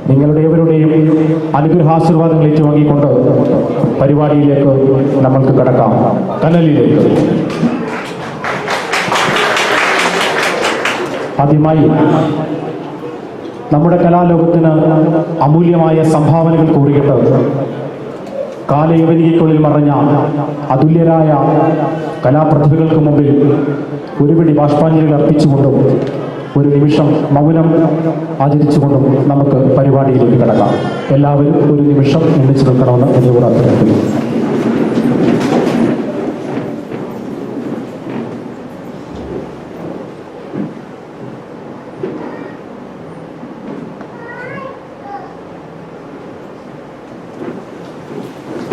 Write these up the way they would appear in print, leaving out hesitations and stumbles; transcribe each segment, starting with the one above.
നിങ്ങളുടെ ഏവരുടെയും അനുഗ്രഹാശീർവാദങ്ങൾ ഏറ്റുവാങ്ങിക്കൊണ്ട് പരിപാടിയിലേക്ക് നമ്മൾക്ക് കടക്കാം. കനലിലേക്ക് ആദ്യമായി നമ്മുടെ കലാലോകത്തിന് അമൂല്യമായ സംഭാവനകൾ കൂറിയിട്ട് കാലയവനികയ്ക്കുള്ളിൽ മറഞ്ഞ അതുല്യരായ കലാപ്രതിഭകൾക്ക് മുമ്പിൽ ഒരുപിടി ബാഷ്പാഞ്ജലികൾ അർപ്പിച്ചുകൊണ്ടും ഒരു നിമിഷം മൗനം ആചരിച്ചുകൊണ്ടും നമുക്ക് പരിപാടിയിലേക്ക് കടക്കാം. എല്ലാവരും ഒരു നിമിഷം ഒന്നിച്ചു നിൽക്കണമെന്ന് എന്നോട് അഭ്യർത്ഥിക്കുന്നു.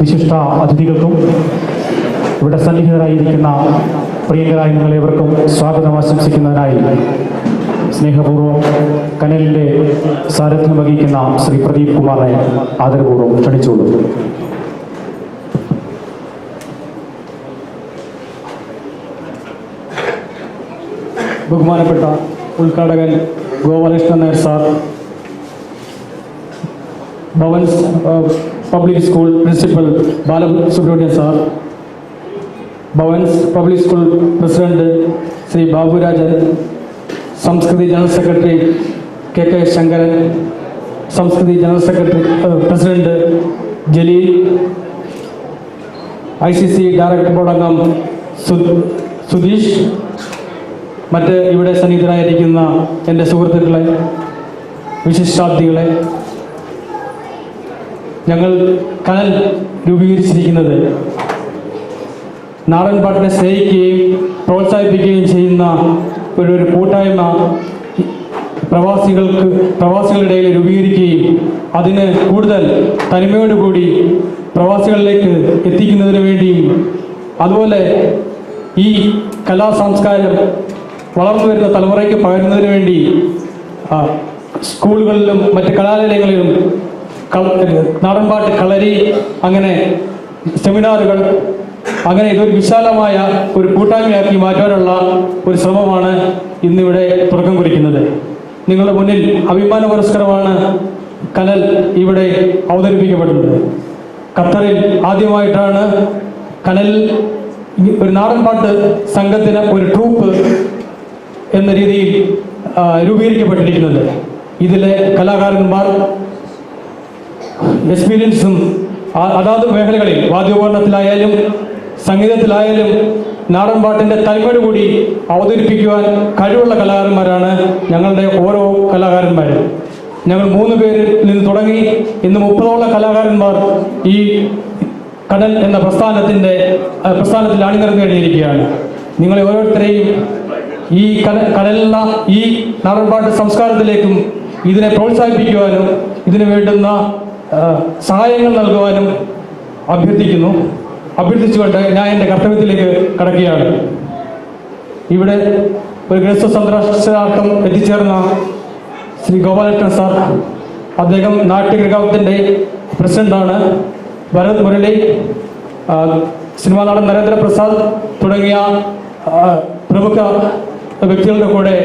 വിശിഷ്ട അതിഥികൾക്കും ഇവിടെ സന്നിഹിതരായിരിക്കുന്ന പ്രിയങ്കരായ നിങ്ങളേവർക്കും സ്വാഗതം ആശംസിക്കുന്നതിനായി സ്നേഹപൂർവ്വം കനലിൻ്റെ സാരഥ്യം വഹിക്കുന്ന ശ്രീ പ്രദീപ് കുമാറിനെ ആദരപൂർവ്വം ക്ഷണിച്ചുകൊള്ളു. ബഹുമാനപ്പെട്ട ഉദ്ഘാടകൻ Gopalakrishnan Nair sir, Bhavans public school principal Balasubramanian sir, Bhavans public school president Shri Baburajan, Samskriti general secretary K K Sankaran, Samskriti general secretary president Jaleel, ICC director board അംഗം സുധീഷ്, മറ്റ് ഇവിടെ സന്നിഹിതരായിരിക്കുന്ന എൻ്റെ സുഹൃത്തുക്കളെ, വിശിഷ്ടാതിഥികളെ, ഞങ്ങൾ കനൽ രൂപീകരിച്ചിരിക്കുന്നത് നാടൻ പാട്ടിനെ സ്നേഹിക്കുകയും പ്രോത്സാഹിപ്പിക്കുകയും ചെയ്യുന്ന ഒരു കൂട്ടായ്മ പ്രവാസികളുടെ ഇടയിൽ രൂപീകരിക്കുകയും അതിന് കൂടുതൽ തനിമയോടുകൂടി പ്രവാസികളിലേക്ക് എത്തിക്കുന്നതിന് വേണ്ടിയും അതുപോലെ ഈ കലാസാംസ്കാരം വളർന്നു വരുന്ന തലമുറയ്ക്ക് പകരുന്നതിന് വേണ്ടി സ്കൂളുകളിലും മറ്റ് കലാലയങ്ങളിലും നാടൻപാട്ട്, കളരി, അങ്ങനെ സെമിനാറുകൾ, അങ്ങനെ ഇതൊരു വിശാലമായ ഒരു കൂട്ടായ്മയാക്കി മാറ്റാനുള്ള ഒരു ശ്രമമാണ് ഇന്നിവിടെ തുടക്കം കുറിക്കുന്നത്. നിങ്ങളുടെ മുന്നിൽ അഭിമാന പുരസ്കാരമാണ് കനൽ ഇവിടെ അവതരിപ്പിക്കപ്പെടുന്നത്. ഖത്തറിൽ ആദ്യമായിട്ടാണ് കനൽ ഒരു നാടൻപാട്ട് സംഘത്തിന് ഒരു ട്രൂപ്പ് എന്ന രീതിയിൽ രൂപീകരിക്കപ്പെട്ടിരിക്കുന്നത്. ഇതിലെ കലാകാരന്മാർ എക്സ്പീരിയൻസും അതാത് മേഖലകളിൽ വാദ്യോപകരണത്തിലായാലും സംഗീതത്തിലായാലും നാടൻപാട്ടിൻ്റെ തനിമയോട് കൂടി അവതരിപ്പിക്കുവാൻ കഴിവുള്ള കലാകാരന്മാരാണ് ഞങ്ങളുടെ ഓരോ കലാകാരന്മാരും. ഞങ്ങൾ 3 പേരിൽ നിന്ന് തുടങ്ങി ഇന്ന് 30ഓളം കലാകാരന്മാർ ഈ കനൽ എന്ന പ്രസ്ഥാനത്തിൽ അണിനിരന്നു കഴിഞ്ഞിരിക്കുകയാണ്. നിങ്ങളെ ഓരോരുത്തരെയും ഈ കനലിലുള്ള ഈ നാടൻപാട്ട് സംസ്കാരത്തിലേക്കും ഇതിനെ പ്രോത്സാഹിപ്പിക്കുവാനും ഇതിന് വേണ്ടുന്ന സഹായങ്ങൾ നൽകുവാനും അഭ്യർത്ഥിച്ചുകൊണ്ട് ഞാൻ എൻ്റെ കർത്തവ്യത്തിലേക്ക് കടക്കുകയാണ്. ഇവിടെ ഒരു ഗൃഹസ്ഥ സന്ദർശനാർത്ഥം എത്തിച്ചേർന്ന ശ്രീ ഗോപാലകൃഷ്ണൻ സാർ, അദ്ദേഹം നാട്യഗൃഹത്തിൻ്റെ പ്രസിഡന്റാണ്. ഭരത് മുരളി, സിനിമാ നടൻ നരേന്ദ്രപ്രസാദ് തുടങ്ങിയ പ്രമുഖ വ്യക്തികളുടെ കൂടെ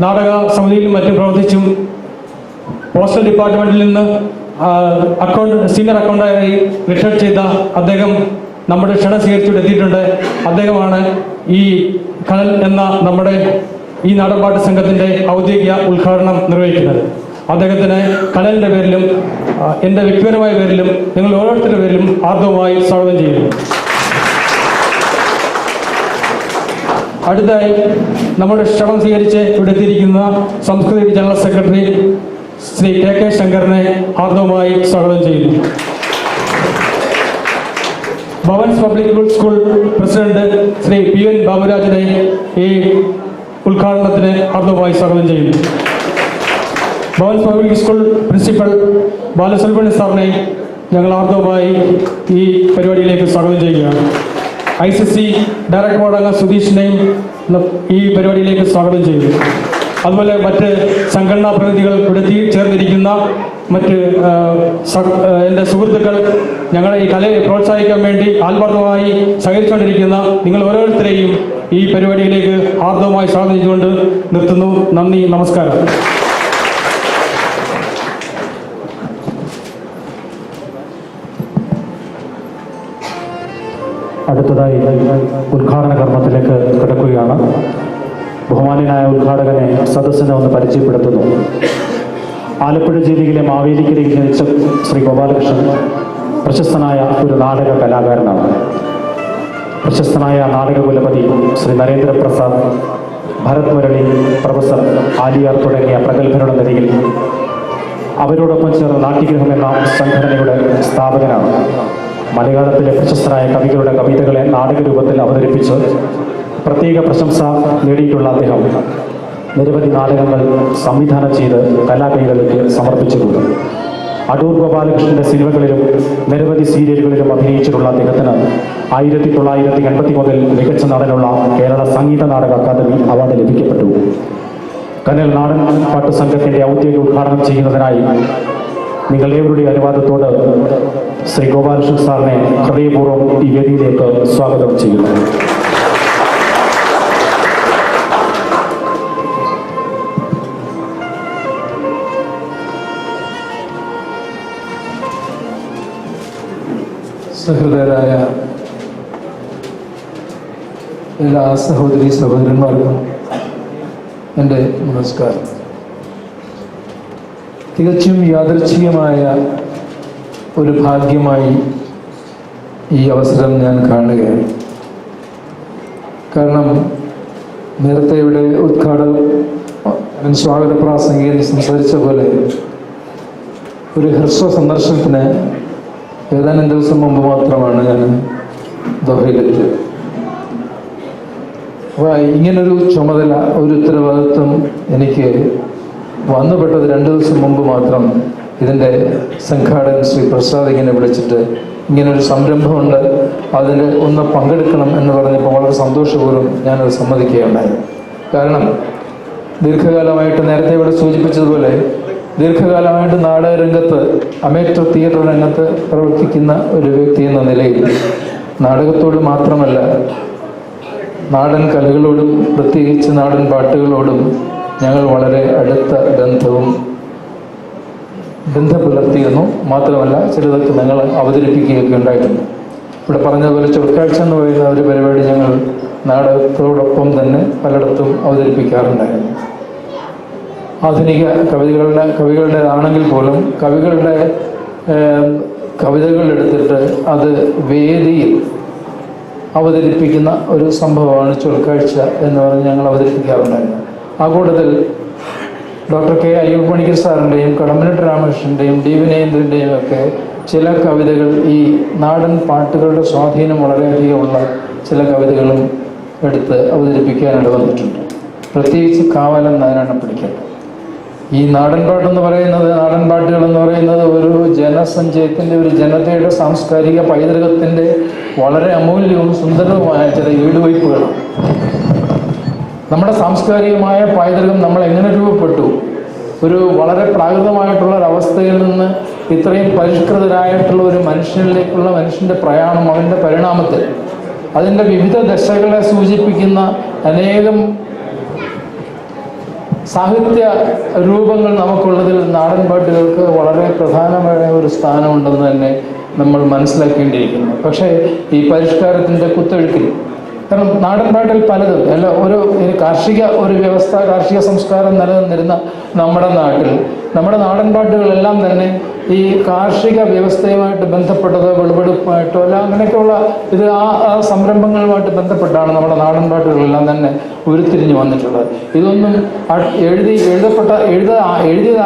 നാടക സമിതിയിലും മറ്റും പ്രവർത്തിച്ചും പോസ്റ്റൽ ഡിപ്പാർട്ട്മെൻറ്റിൽ നിന്ന് സീനിയർ അക്കൗണ്ടന്റായി റിട്ടയർ ചെയ്ത അദ്ദേഹം നമ്മുടെ ക്ഷണം സ്വീകരിച്ചുകൊണ്ട് എത്തിയിട്ടുണ്ട്. അദ്ദേഹമാണ് ഈ കനൽ എന്ന നമ്മുടെ ഈ നാടൻപാട്ട് സംഘത്തിൻ്റെ ഔദ്യോഗിക ഉദ്ഘാടനം നിർവഹിക്കുന്നത്. അദ്ദേഹത്തിന് കനലിൻ്റെ പേരിലും എൻ്റെ വ്യക്തിപരമായ പേരിലും നിങ്ങൾ ഓരോരുത്തരുടെ പേരിലും ആർദ്രമായി സ്വാഗതം ചെയ്യുന്നു. അടുത്തായി നമ്മുടെ ക്ഷണം സ്വീകരിച്ച് ഇവിടെ എത്തിയിരിക്കുന്ന Samskriti general secretary Shri K K ശങ്കരനെ ആർദ്രമായി സ്വാഗതം ചെയ്യുന്നു. Bhavans public school president Shri PN ബാബുരാജനെ ഈ ഉദ്ഘാടനത്തിന് ആർദ്രമായി സ്വാഗതം ചെയ്യുന്നു. Bhavans public school principal Balasubramanian സാറിനെ ഞങ്ങൾ ആർദ്രമായി ഈ പരിപാടിയിലേക്ക് സ്വാഗതം ചെയ്യുകയാണ്. ICC ഡയറക്ടർ ബോർഡ് അംഗം സുധീഷിനെയും ഈ പരിപാടിയിലേക്ക് സ്വാഗതം ചെയ്യുന്നു. അതുപോലെ മറ്റ് സംഘടനാ പ്രതിനിധികൾ ഇവിടെ ചേർന്നിരിക്കുന്ന മറ്റ് എൻ്റെ സുഹൃത്തുക്കൾ, ഞങ്ങളെ ഈ കലയെ പ്രോത്സാഹിക്കാൻ വേണ്ടി ആത്മാർത്ഥമായി സഹകരിച്ചുകൊണ്ടിരിക്കുന്ന നിങ്ങൾ ഓരോരുത്തരെയും ഈ പരിപാടിയിലേക്ക് ആർദ്രമായി സ്വാഗതം ചെയ്തുകൊണ്ട് നിർത്തുന്നു. നന്ദി, നമസ്കാരം. അടുത്തതായി ഉദ്ഘാടന കർമ്മത്തിലേക്ക് കിടക്കുകയാണ്. ബഹുമാന്യനായ ഉദ്ഘാടകനെ സദസ്സിനെ ഒന്ന് പരിചയപ്പെടുത്തുന്നു. ആലപ്പുഴ ജില്ലയിലെ മാവേലിക്കരയിൽ ജനിച്ച ശ്രീ ഗോപാലകൃഷ്ണൻ പ്രശസ്തനായ ഒരു നാടക കലാകാരനാണ്. പ്രശസ്തനായ നാടകകുലപതി ശ്രീ നരേന്ദ്രപ്രസാദ്, ഭരത് മുരളി, പ്രൊഫസർ ആലിയാർ തുടങ്ങിയ പ്രഗത്ഭരുടെ നിരയിൽ അവരോടൊപ്പം ചേർന്ന് നാട്യഗ്രഹം എന്ന സംഘടനയുടെ സ്ഥാപകനാണ്. മലയാളത്തിലെ പ്രശസ്തരായ കവികളുടെ കവിതകളെ നാടകരൂപത്തിൽ അവതരിപ്പിച്ച് പ്രത്യേക പ്രശംസ നേടിയിട്ടുള്ള അദ്ദേഹം നിരവധി നാടകങ്ങൾ സംവിധാനം ചെയ്ത് കലാകൈകളിലേക്ക് സമർപ്പിച്ചിട്ടുണ്ട്. അടൂർ ഗോപാലകൃഷ്ണന്റെ സിനിമകളിലും നിരവധി സീരിയലുകളിലും അഭിനയിച്ചിട്ടുള്ള അദ്ദേഹത്തിന് 1981 മികച്ച നടനുള്ള കേരള സംഗീത നാടക അക്കാദമി അവാർഡ് ലഭിക്കപ്പെട്ടു. കനൽ നാടൻ പാട്ട് സംഘത്തിന്റെ ഔദ്യോഗിക ഉദ്ഘാടനം ചെയ്യുന്നതിനായി നിങ്ങളേവരുടെ അനുവാദത്തോട് ശ്രീ ഗോപാലകൃഷ്ണൻ സാറിനെ ഹൃദയപൂർവ്വം ഈ വേദിയിലേക്ക് സ്വാഗതം ചെയ്യുന്നു. സഹൃദയരായ എല്ലാ സഹോദരി സഹോദരന്മാർക്കും എൻ്റെ നമസ്കാരം. തികച്ചും യാദൃച്ഛികമായ ഒരു ഭാഗ്യമായി ഈ അവസരം ഞാൻ കാണുകയാണ്. കാരണം നേരത്തെ ഇവിടെ സ്വാഗത പ്രാസംഗികൻ സംസാരിച്ച പോലെ ഒരു ഹ്രസ്വ സന്ദർശനത്തിന് ഏതാനും ദിവസം മുമ്പ് മാത്രമാണ് ഞാൻ ദോഹയിലെത്തിയത്. അപ്പോൾ ഇങ്ങനൊരു ചുമതല, ഒരു ഉത്തരവാദിത്വം എനിക്ക് വന്നുപെട്ടത് 2 ദിവസം മുമ്പ് മാത്രം. ഇതിൻ്റെ സംഘാടകൻ ശ്രീ പ്രസാദ് ഇങ്ങനെ വിളിച്ചിട്ട് ഇങ്ങനൊരു സംരംഭമുണ്ട്, അതിൽ ഒന്ന് പങ്കെടുക്കണം എന്ന് പറഞ്ഞപ്പോൾ വളരെ സന്തോഷപൂർവ്വം ഞാനത് സമ്മതിക്കുകയുണ്ടായി. കാരണം ദീർഘകാലമായിട്ട് നേരത്തെ ഇവിടെ സൂചിപ്പിച്ചതുപോലെ ദീർഘകാലമായിട്ട് നാടകരംഗത്ത്, അമേറ്റർ തിയേറ്റർ രംഗത്ത് പ്രവർത്തിക്കുന്ന ഒരു വ്യക്തി എന്ന നിലയിൽ നാടകത്തോട് മാത്രമല്ല നാടൻ കലകളോടും പ്രത്യേകിച്ച് നാടൻ പാട്ടുകളോടും ഞങ്ങൾ വളരെ അടുത്ത ബന്ധം പുലർത്തിയിരുന്നു. മാത്രമല്ല ചിലതൊക്കെ ഞങ്ങൾ അവതരിപ്പിക്കുകയൊക്കെ ഉണ്ടായിട്ടുണ്ട്. ഇവിടെ പറഞ്ഞതുപോലെ ചൊൽക്കാഴ്ച എന്ന് പറയുന്ന ഒരു പരിപാടി ഞങ്ങൾ നാടകത്തോടൊപ്പം തന്നെ പലയിടത്തും അവതരിപ്പിക്കാറുണ്ടായിരുന്നു. ആധുനിക കവികളുടേതാണെങ്കിൽ പോലും കവിതകൾ എടുത്തിട്ട് അത് വേദിയിൽ അവതരിപ്പിക്കുന്ന ഒരു സംഭവമാണ് ചൊൽക്കാഴ്ച എന്ന് പറഞ്ഞ് ഞങ്ങൾ അവതരിപ്പിക്കാറുണ്ടായിരുന്നു. ആ കൂട്ടത്തിൽ ഡോക്ടർ കെ അയ്യൂബ് പണിക്കർ സാറിൻ്റെയും കടമ്മനിട്ട രാമകൃഷ്ണൻ്റെയും ഡി വിനയേന്ദ്രൻ്റെയും ഒക്കെ ചില കവിതകൾ, ഈ നാടൻ പാട്ടുകളുടെ സ്വാധീനം വളരെയധികമുള്ള ചില കവിതകളും എടുത്ത് അവതരിപ്പിക്കാനിട വന്നിട്ടുണ്ട്. പ്രത്യേകിച്ച് കാവലൻ നാരായണ പണിക്കർ. ഈ നാടൻ പാട്ടുകൾ എന്ന് പറയുന്നത് ഒരു ജനസഞ്ചയത്തിൻ്റെ, ഒരു ജനതയുടെ സാംസ്കാരിക പൈതൃകത്തിൻ്റെ വളരെ അമൂല്യവും സുന്ദരവുമായ ചില ഈടുവയ്പ്പുകളാണ്. നമ്മുടെ സാംസ്കാരികമായ പൈതൃകം നമ്മൾ എങ്ങനെ രൂപപ്പെട്ടു, ഒരു വളരെ പ്രാകൃതമായിട്ടുള്ള ഒരവസ്ഥയിൽ നിന്ന് ഇത്രയും പരിഷ്കൃതരായിട്ടുള്ള ഒരു മനുഷ്യനിലേക്കുള്ള മനുഷ്യൻ്റെ പ്രയാണം, അവൻ്റെ പരിണാമത്തിൽ അതിൻ്റെ വിവിധ ദശകളെ സൂചിപ്പിക്കുന്ന അനേകം സാഹിത്യ രൂപങ്ങൾ നമുക്കുള്ളതിൽ നാടൻ പാട്ടുകൾക്ക് വളരെ പ്രധാനമായ ഒരു സ്ഥാനമുണ്ടെന്ന് തന്നെ നമ്മൾ മനസ്സിലാക്കേണ്ടിയിരിക്കുന്നു. പക്ഷേ ഈ പരിഷ്കാരത്തിൻ്റെ കുത്തൊഴുക്കിൽ, കാരണം നാടൻ പാട്ടിൽ പലതും ഒരു കാർഷിക വ്യവസ്ഥ, കാർഷിക സംസ്കാരം നിലനിന്നിരുന്ന നമ്മുടെ നാട്ടിൽ നമ്മുടെ നാടൻ പാട്ടുകളെല്ലാം തന്നെ ഈ കാർഷിക വ്യവസ്ഥയുമായിട്ട് ബന്ധപ്പെട്ടതോ വിളവെടുപ്പുമായിട്ടോ അല്ല അങ്ങനെയൊക്കെയുള്ള ആ സംരംഭങ്ങളുമായിട്ട് ബന്ധപ്പെട്ടാണ് നമ്മുടെ നാടൻ പാട്ടുകളെല്ലാം തന്നെ ഉരുത്തിരിഞ്ഞു വന്നിട്ടുള്ളത്. ഇതൊന്നും എഴുതിയത്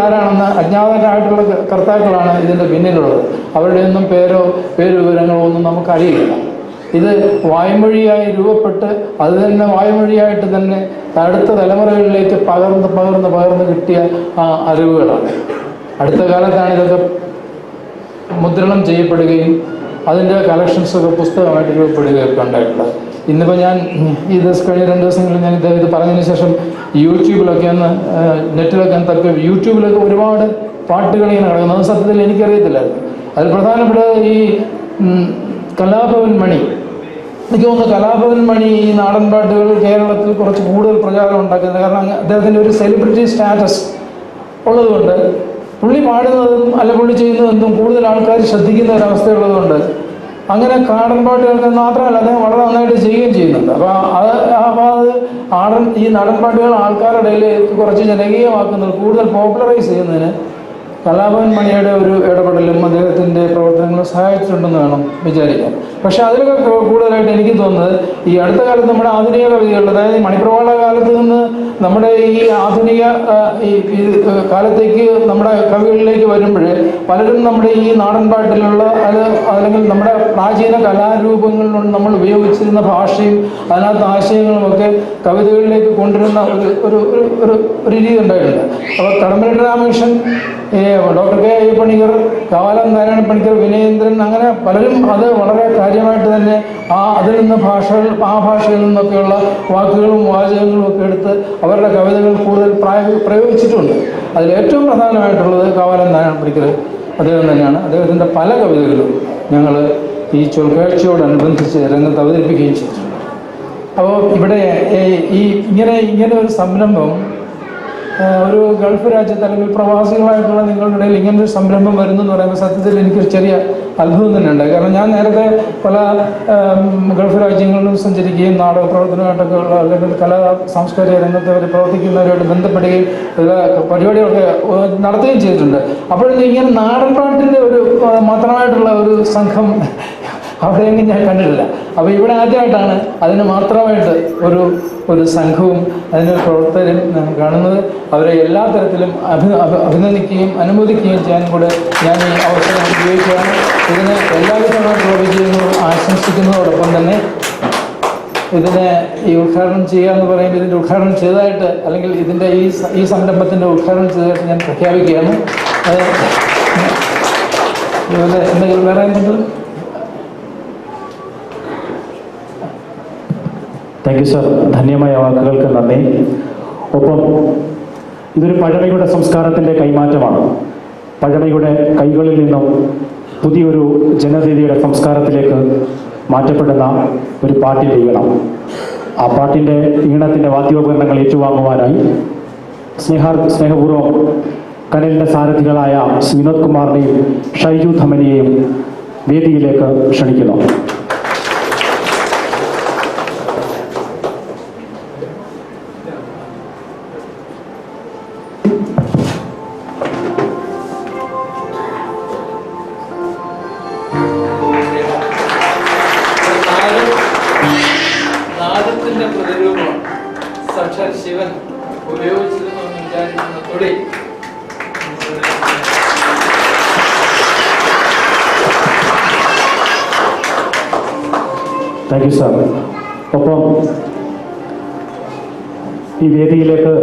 ആരാണെന്ന് അജ്ഞാതരായിട്ടുള്ള കർത്താക്കളാണ് ഇതിൻ്റെ പിന്നിലുള്ളത്. അവരുടെയൊന്നും പേരോ വിവരങ്ങളോ ഒന്നും നമുക്കറിയില്ല. ഇത് വായ്മൊഴിയായി രൂപപ്പെട്ട് അത് തന്നെ വായ്മൊഴിയായിട്ട് തന്നെ അടുത്ത തലമുറകളിലേക്ക് പകർന്ന് കിട്ടിയ അറിവുകളാണ്. അടുത്ത കാലത്താണ് ഇതൊക്കെ മുദ്രണം ചെയ്യപ്പെടുകയും അതിൻ്റെ കളക്ഷൻസൊക്കെ പുസ്തകമായിട്ട് രൂപപ്പെടുകയൊക്കെ ഉണ്ടായിട്ടുള്ളത്. ഇന്നിപ്പോൾ ഞാൻ കഴിഞ്ഞ 2 ദിവസങ്ങളിൽ ഞാൻ ഇത് പറഞ്ഞതിന് ശേഷം യൂട്യൂബിലൊക്കെ നെറ്റിലൊക്കെ യൂട്യൂബിലൊക്കെ ഒരുപാട് പാട്ടുകൾ ഇങ്ങനെ കിടക്കുന്നത് സത്യത്തിൽ എനിക്കറിയത്തില്ലായിരുന്നു. അതിൽ പ്രധാനപ്പെട്ട ഈ കലാഭവൻ മണി, എനിക്ക് തോന്നുന്നു കലാഭവൻ മണി ഈ നാടൻ പാട്ടുകൾ കേരളത്തിൽ കുറച്ച് കൂടുതൽ പ്രചാരം ഉണ്ടാക്കുന്നത്. കാരണം അദ്ദേഹത്തിൻ്റെ ഒരു സെലിബ്രിറ്റി സ്റ്റാറ്റസ് ഉള്ളതുകൊണ്ട് പുള്ളി പാടുന്നതും അല്ല പുള്ളി ചെയ്യുന്നതെന്നും കൂടുതൽ ആൾക്കാർ ശ്രദ്ധിക്കുന്ന ഒരവസ്ഥയുള്ളതുകൊണ്ട് അങ്ങനെ നാടൻ പാട്ടുകൾക്ക് മാത്രമല്ല അദ്ദേഹം വളരെ നന്നായിട്ട് ചെയ്യുകയും ചെയ്യുന്നുണ്ട്. അപ്പോൾ ഈ നാടൻ പാട്ടുകൾ ആൾക്കാരുടെ ഇടയിൽ കുറച്ച് ജനകീയമാക്കുന്നത്, കൂടുതൽ പോപ്പുലറൈസ് ചെയ്യുന്നതിന് കലാഭവൻ മണിയുടെ ഒരു ഇടപെടലും അദ്ദേഹത്തിൻ്റെ പ്രവർത്തനങ്ങളും സഹായിച്ചിട്ടുണ്ടെന്ന് വേണം വിചാരിക്കാൻ. പക്ഷേ അതിലൊക്കെ കൂടുതലായിട്ട് എനിക്ക് തോന്നുന്നത് ഈ അടുത്ത കാലത്ത് നമ്മുടെ ആധുനിക കവിതകൾ, അതായത് മണിപ്രവാള കാലത്ത് നിന്ന് നമ്മുടെ ഈ ആധുനിക ഈ കാലത്തേക്ക് നമ്മുടെ കവികളിലേക്ക് വരുമ്പോൾ പലരും നമ്മുടെ ഈ നാടൻ പാട്ടിലുള്ള അല്ലെങ്കിൽ നമ്മുടെ പ്രാചീന കലാരൂപങ്ങളിലുള്ള നമ്മൾ ഉപയോഗിച്ചിരുന്ന ഭാഷയും അതിനകത്ത് ആശയങ്ങളുമൊക്കെ കവിതകളിലേക്ക് കൊണ്ടുവരുന്ന ഒരു രീതി ഉണ്ടായിട്ടുണ്ട്. അപ്പോൾ കടമ്പനിട്ട രാമകൃഷ്ണൻ, ഡോക്ടർ കെ അയ്യപ്പണിക്കർ, കാവാലം നാരായണ പണിക്കർ, വിനയേന്ദ്രൻ, അങ്ങനെ പലരും അത് വളരെ കാര്യമായിട്ട് തന്നെ അതിൽ നിന്ന് ആ ഭാഷയിൽ നിന്നൊക്കെയുള്ള വാക്കുകളും വാചകങ്ങളും ഒക്കെ എടുത്ത് അവരുടെ കവിതകൾ കൂടുതൽ പ്രയോഗിച്ചിട്ടുണ്ട്. അതിൽ ഏറ്റവും പ്രധാനമായിട്ടുള്ളത് കാവാലം നാരായണ പണിക്കർ അദ്ദേഹം തന്നെയാണ്. അദ്ദേഹത്തിൻ്റെ പല കവിതകളും ഞങ്ങൾ ഈ ചൊൽക്കാഴ്ചയോടനുബന്ധിച്ച് രംഗത്ത് അവതരിപ്പിക്കുകയും ചെയ്തിട്ടുണ്ട്. അപ്പോൾ ഇവിടെ ഇങ്ങനെ ഒരു സംരംഭം ഒരു ഗൾഫ് രാജ്യത്ത് അല്ലെങ്കിൽ പ്രവാസികളായിട്ടുള്ള നിങ്ങളുടെ ഇടയിൽ ഇങ്ങനൊരു സംരംഭം വരുന്നു എന്ന് പറയുമ്പോൾ സത്യത്തിൽ എനിക്കൊരു ചെറിയ അത്ഭുതം തന്നെ ഉണ്ട്. കാരണം ഞാൻ നേരത്തെ പല ഗൾഫ് രാജ്യങ്ങളിലും സഞ്ചരിക്കുകയും നാടക പ്രവർത്തനമായിട്ടൊക്കെ ഉള്ള അല്ലെങ്കിൽ കലാ സാംസ്കാരിക രംഗത്ത് അവർ പ്രവർത്തിക്കുന്നവരുമായിട്ട് ബന്ധപ്പെടുകയും പരിപാടികളൊക്കെ നടത്തുകയും ചെയ്തിട്ടുണ്ട്. അപ്പോഴൊന്നും ഇങ്ങനെ നാടൻ പാട്ടിൻ്റെ ഒരു മാത്രമായിട്ടുള്ള ഒരു സംഘം അവിടെയെങ്കിലും ഞാൻ കണ്ടിട്ടില്ല. അപ്പോൾ ഇവിടെ ആദ്യമായിട്ടാണ് അതിന് മാത്രമായിട്ട് ഒരു സംഘവും അതിന് പ്രവർത്തകരും കാണുന്നത്. അവരെ എല്ലാ തരത്തിലും അഭിനന്ദിക്കുകയും അനുമോദിക്കുകയും ചെയ്യാൻ കൂടെ ഞാൻ ഈ അവസരം ഉപയോഗിക്കുകയാണ്. ഇതിന് എല്ലാവിധമായിട്ടുള്ള വിജയങ്ങളും ആശംസിക്കുന്നതോടൊപ്പം തന്നെ ഇതിനെ ഈ ഉദ്ഘാടനം ചെയ്യുക എന്ന് പറയുമ്പോൾ ഇതിൻ്റെ ഉദ്ഘാടനം ചെയ്തതായിട്ട് അല്ലെങ്കിൽ ഇതിൻ്റെ ഈ സംരംഭത്തിൻ്റെ ഉദ്ഘാടനം ചെയ്തതായിട്ട് ഞാൻ പ്രഖ്യാപിക്കുകയാണ്. അതുപോലെ എന്തെങ്കിലും വേറെ എന്തെങ്കിലും? Thank you sir. ധന്യമായ വാക്കുകൾക്ക് നന്ദി. ഒപ്പം ഇതൊരു പഴമയുടെ സംസ്കാരത്തിൻ്റെ കൈമാറ്റമാണ്. പഴമയുടെ കൈകളിൽ നിന്നും പുതിയൊരു ജനതയുടെ സംസ്കാരത്തിലേക്ക് മാറ്റപ്പെടുന്ന ഒരു പാട്ടിൻ്റെ ഈണം. ആ പാട്ടിൻ്റെ ഈണത്തിൻ്റെ വാദ്യോപകരണങ്ങൾ ഏറ്റുവാങ്ങുവാനായി സ്നേഹപൂർവ്വം കനലിൻ്റെ സാരഥികളായ വിനോദ് കുമാറിനെയും ഷൈജു ധമനിയെയും വേദിയിലേക്ക് ക്ഷണിക്കുന്നു. നാദത്തിന്റെ പ്രതിരൂപമാണ് സാക്ഷാൽ ശിവൻ ഉപയോഗിച്ചിരുന്നു എന്ന് വിചാരിക്കുന്ന തൊടി. Thank you sir. ഒപ്പം ഈ വേദിയിലേക്ക്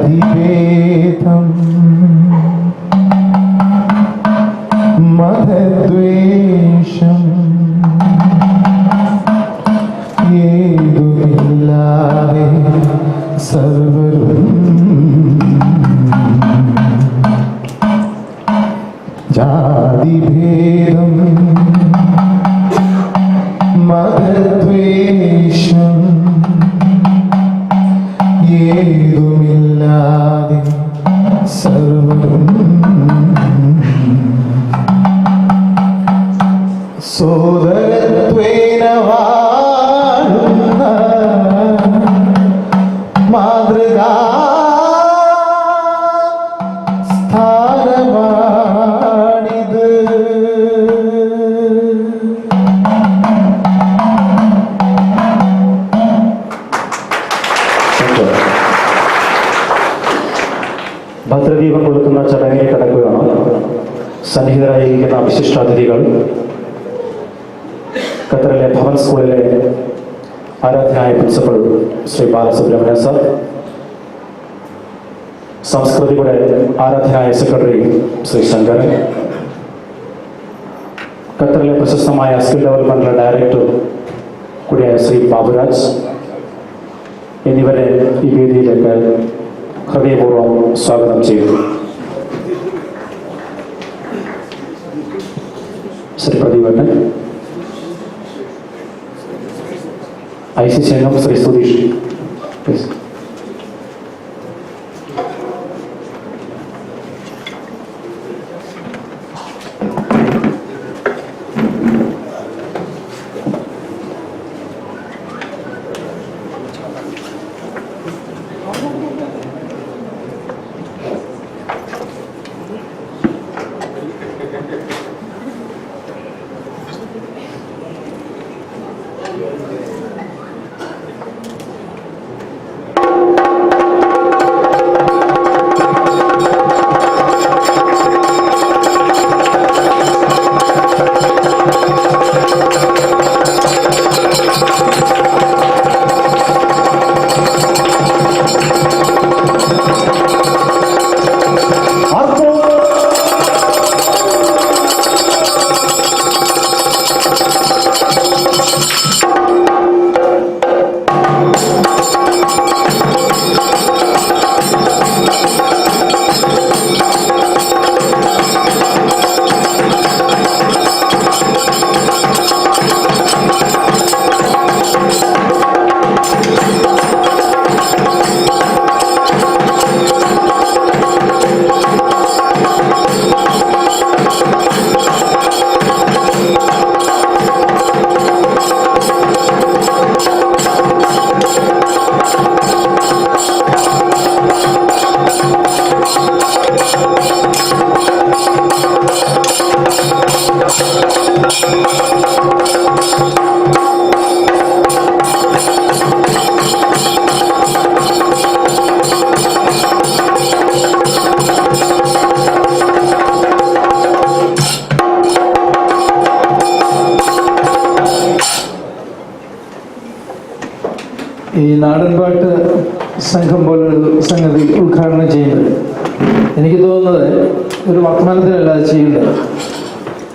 ജാതിഭേദം മതദ്വേഷം ഏതുമില്ലാതെ സർവരും ജാതിഭേദം മതദ്വേഷം ഏതുമില്ലാതെ സർവരും സോദരത്വേന വാഴുന്ന മാതൃകാ സ്ഥാനമാണിത്. ഭദ്രദീപം കൊളുത്തുന്ന ചടങ്ങിൽ കടക്കുകയാണ്. സന്നിഹിതരായിരിക്കുന്ന വിശിഷ്ടാതിഥികൾ ഖത്തറിലെ ഭവൻ സ്കൂളിലെ ആരാധനായ പ്രിൻസിപ്പൽ ശ്രീ ബാലസുബ്രഹ്മണ്യൻ സർ, സംസ്കൃതിയുടെ ആരാധനായ സെക്രട്ടറി ശ്രീ ശങ്കരൻ, ഖത്തറിലെ പ്രശസ്തമായ സ്കിൽ ഡെവലപ്മെന്റ് ഡയറക്ടർ കൂടിയായ ശ്രീ ബാബുരാജ് എന്നിവരെ ഈ വേദിയിലേക്ക് ഹൃദയപൂർവ്വം സ്വാഗതം ചെയ്തു. ശ്രീ പ്രദീപൻ. ICC അംഗം ശ്രീ സുധീഷ്. പ്ലീസ്. ഈ നാടൻപാട്ട് സംഘം പോലൊരു സംഗതി ഉദ്ഘാടനം ചെയ്യുമ്പോൾ എനിക്ക് തോന്നുന്നത് ഒരു വർത്തമാനത്തിലല്ല അത് ചെയ്യേണ്ടത്.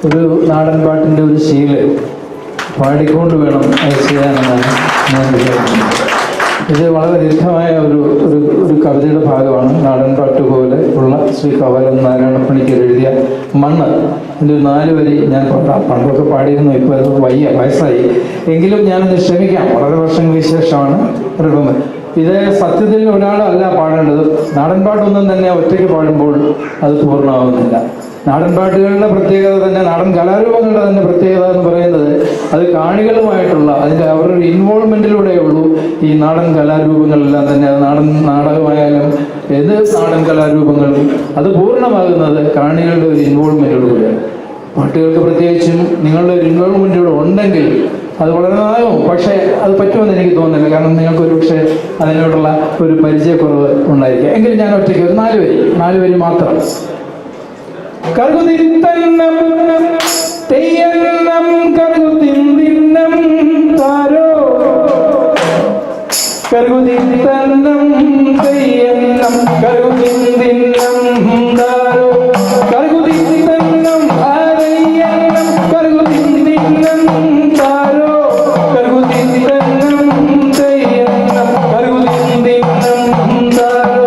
ഒരു നാടൻപാട്ടിൻ്റെ ഒരു ശീല് പാടിക്കൊണ്ട് വേണം അത് ചെയ്യാനെന്നാണ് ഞാൻ വിചാരിക്കുന്നത്. ഇത് വളരെ ദീർഘമായ ഒരു കവിതയുടെ ഭാഗമാണ്. നാടൻപാട്ട് പോലെ ഉള്ള ശ്രീ കവലം നാരായണപ്പണിക്കർ എഴുതിയ മണ്ണ്. ഇതിൻ്റെ 4 വരി ഞാൻ പണ്ടൊക്കെ പാടിയിരുന്നു, ഇപ്പോൾ അത് വയസ്സായി. എങ്കിലും ഞാനത് ശ്രമിക്കാം. വളരെ വർഷങ്ങൾക്ക് ശേഷമാണ് ഇറങ്ങുന്നത്. ഇത് സത്യത്തിൽ ഒരാളല്ല പാടേണ്ടത്. നാടൻപാട്ടൊന്നും തന്നെ ഒറ്റയ്ക്ക് പാടുമ്പോൾ അത് പൂർണ്ണമാവുന്നില്ല. നാടൻപാട്ടുകളുടെ പ്രത്യേകത തന്നെ, നാടൻ കലാരൂപങ്ങളുടെ തന്നെ പ്രത്യേകത എന്ന് പറയുന്നത് അത് കാണികളുമായിട്ടുള്ള അവരുടെ ഇൻവോൾവ്മെൻറ്റിലൂടെ ഉള്ളൂ ഈ നാടൻ കലാരൂപങ്ങളെല്ലാം തന്നെ. അത് നാടകമായാലും ഏത് നാടൻ കലാരൂപങ്ങളും അത് പൂർണ്ണമാകുന്നത് കാണികളുടെ ഒരു ഇൻവോൾവ്മെൻറ്റോടുകൂടിയാണ്. പാട്ടുകൾക്ക് പ്രത്യേകിച്ചും നിങ്ങളുടെ ഒരു ഇൻവോൾവ്മെൻറ്റോട് ഉണ്ടെങ്കിൽ അത് വളരെ നന്നാകും. പക്ഷേ അത് പറ്റുമെന്ന് എനിക്ക് തോന്നുന്നില്ല. കാരണം നിങ്ങൾക്ക് ഒരു പക്ഷേ അതിനോടുള്ള ഒരു പരിചയക്കുറവ് ഉണ്ടായിരിക്കുക. എങ്കിലും ഞാൻ ഒറ്റയ്ക്ക് ഒരു 4 വരി മാത്രം. കറുകുതിരിത്തന്നം തെയ്യന്നം കറുകുതിന്നം താരോ, കറുകുതിരിത്തന്നം തെയ്യന്നം കറുകുതിന്നം താരോ, കറുകുതിരിത്തന്നം ആരയ്യന്നം കറുകുതിന്നം താരോ, കറുകുതിരിത്തന്നം തെയ്യന്നം കറുകുതിന്നം താരോ.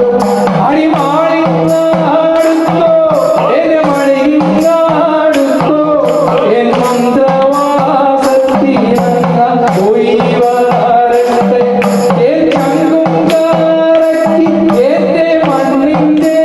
ിന്റെ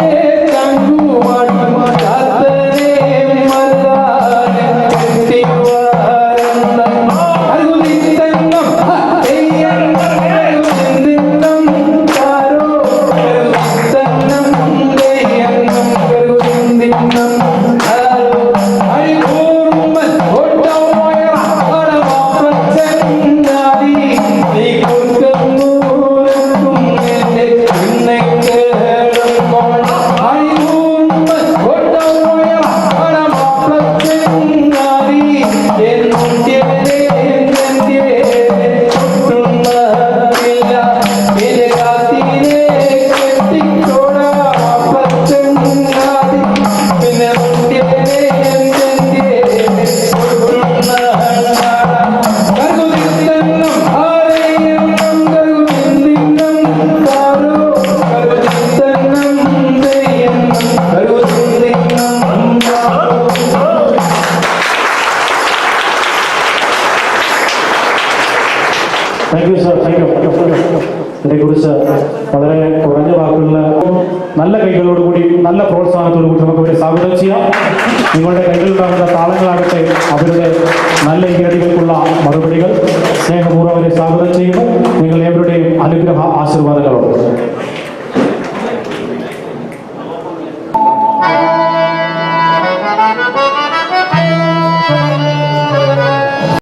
യു സർ, താങ്ക് യു. ഇതിനെക്കുറിച്ച് വളരെ കുറഞ്ഞ വാക്കുകളിൽ നല്ല കൈകളോടുകൂടി നല്ല പ്രോത്സാഹനത്തോടുകൂടി നമുക്ക് അവരെ സ്വാഗതം ചെയ്യാം. നിങ്ങളുടെ കൈകളിലുണ്ടാകുന്ന താളങ്ങളാകട്ടെ അവരുടെ നല്ല ഈരടികൾക്കുള്ള മറുപടികൾ. സ്നേഹപൂർവ്വം അവരെ സ്വാഗതം ചെയ്യുന്നു. നിങ്ങൾ ഏവരുടെയും അനുഗ്രഹ ആശീർവാദങ്ങളോട്.